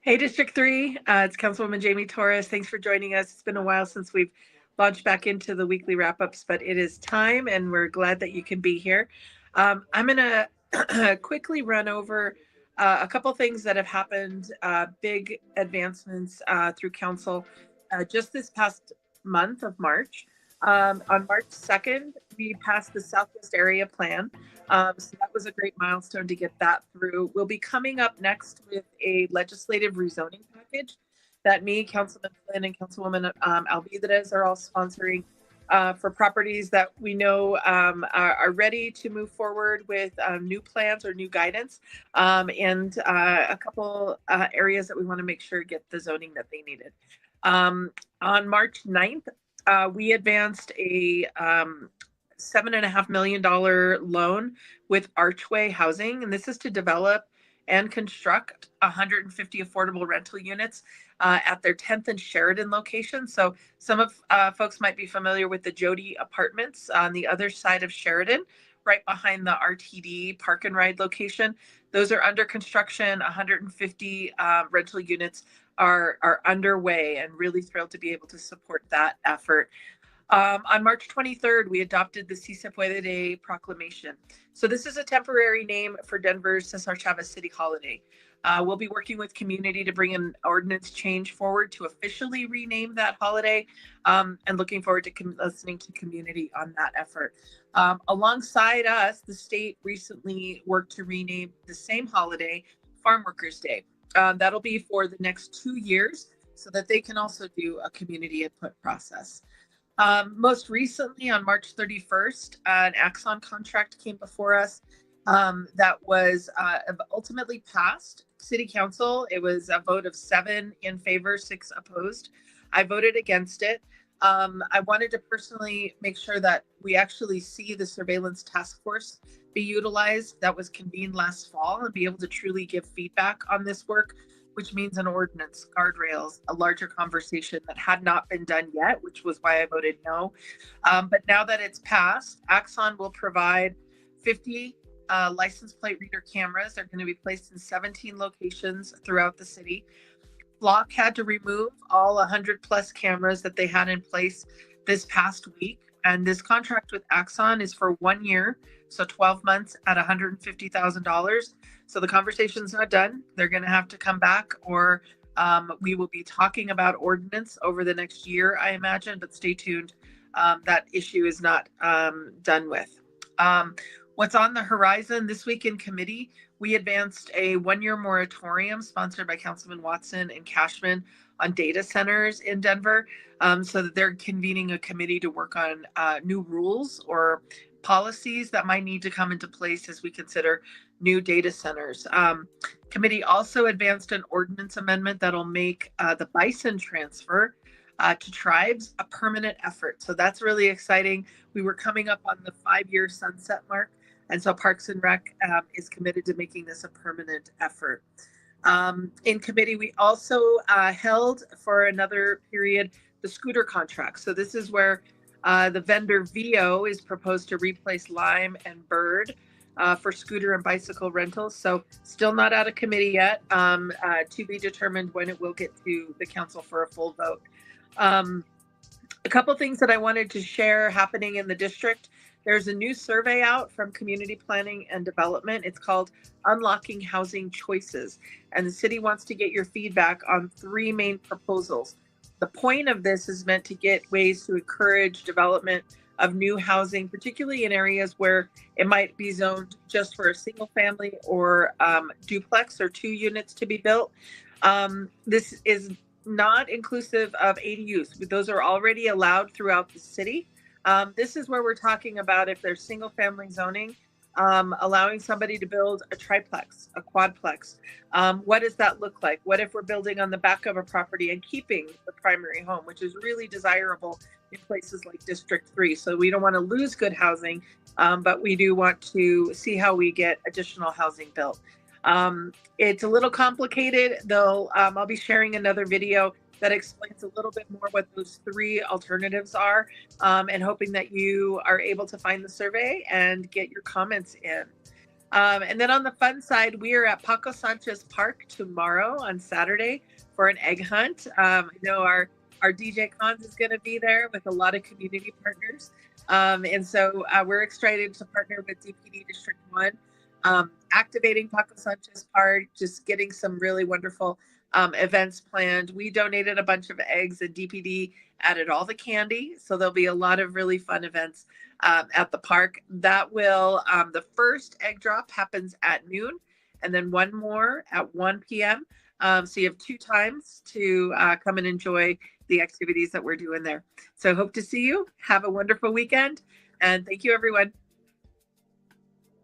Hey, District 3, it's Councilwoman Jamie Torres. Thanks for joining us. It's been a while since we've launched back into the weekly wrap-ups, but it is time, and we're glad that you can be here. I'm going to quickly run over a couple things that have happened, big advancements through Council just this past month of March. On March 2nd, we passed the Southwest Area Plan. So that was a great milestone to get that through. We'll be coming up next with a legislative rezoning package that me, Councilman Flynn, and Councilwoman Alvidrez are all sponsoring for properties that we know are ready to move forward with new plans or new guidance, and a couple areas that we want to make sure get the zoning that they needed. On March 9th, we advanced a $7.5 million loan with Archway Housing, and this is to develop and construct 150 affordable rental units at their 10th and Sheridan location. So some of folks might be familiar with the Jody Apartments on the other side of Sheridan, right behind the RTD Park and Ride location. Those are under construction. 150 rental units are underway, and really thrilled to be able to support that effort. On March 23rd, we adopted the Se Puede Day proclamation. So this is a temporary name for Denver's Cesar Chavez City holiday. We'll be working with community to bring an ordinance change forward to officially rename that holiday, and looking forward to listening to community on that effort. Alongside us, the state recently worked to rename the same holiday Farm Workers Day. That'll be for the next 2 years so that they can also do a community input process. Most recently, on March 31st, an Axon contract came before us that was ultimately passed City Council. It was a vote of 7 in favor, 6 opposed. I voted against it. I wanted to personally make sure that we actually see the surveillance task force be utilized that was convened last fall and be able to truly give feedback on this work, which means an ordinance, guardrails, a larger conversation that had not been done yet, which was why I voted no. But now that it's passed, Axon will provide 50 license plate reader cameras. They're going to be placed in 17 locations throughout the city. Flock had to remove all 100 plus cameras that they had in place this past week. And this contract with Axon is for 1 year, so 12 months at $150,000. So the conversation's not done. They're going to have to come back, or we will be talking about ordinance over the next year, I imagine, but stay tuned. That issue is not done with. What's on the horizon this week in committee? We advanced a 1-year moratorium sponsored by Councilman Watson and Cashman on data centers in Denver, so that they're convening a committee to work on new rules or policies that might need to come into place as we consider new data centers. Committee also advanced an ordinance amendment that'll make the bison transfer to tribes a permanent effort. So that's really exciting. We were coming up on the 5-year sunset mark, and so Parks and Rec is committed to making this a permanent effort. In committee, we also held for another period the scooter contract. So this is where the vendor VO is proposed to replace Lime and Bird for scooter and bicycle rentals. So still not out of committee yet, to be determined when it will get to the council for a full vote. A couple things that I wanted to share happening in the district. There's a new survey out from Community Planning and Development. It's called Unlocking Housing Choices. And the city wants to get your feedback on 3 main proposals. The point of this is meant to get ways to encourage development of new housing, particularly in areas where it might be zoned just for a single family or duplex or 2 units to be built. This is not inclusive of ADUs. Those are already allowed throughout the city. This is where we're talking about if there's single family zoning, allowing somebody to build a triplex, a quadplex. What does that look like? What if we're building on the back of a property and keeping the primary home, which is really desirable in places like District 3. So we don't want to lose good housing, but we do want to see how we get additional housing built. It's a little complicated, though. I'll be sharing another video that explains a little bit more what those 3 alternatives are, and hoping that you are able to find the survey and get your comments in. And then on the fun side, we are at Paco Sánchez Park tomorrow on Saturday for an egg hunt. I know our DJ Cons is going to be there with a lot of community partners. And so we're excited to partner with DPD District 1, activating Paco Sánchez Park, just getting some really wonderful events planned. We donated a bunch of eggs, and DPD added all the candy. So there'll be a lot of really fun events at the park. That will, the first egg drop happens at noon, and then one more at 1 p.m. So you have 2 times to come and enjoy the activities that we're doing there. So hope to see you. Have a wonderful weekend. And thank you, everyone.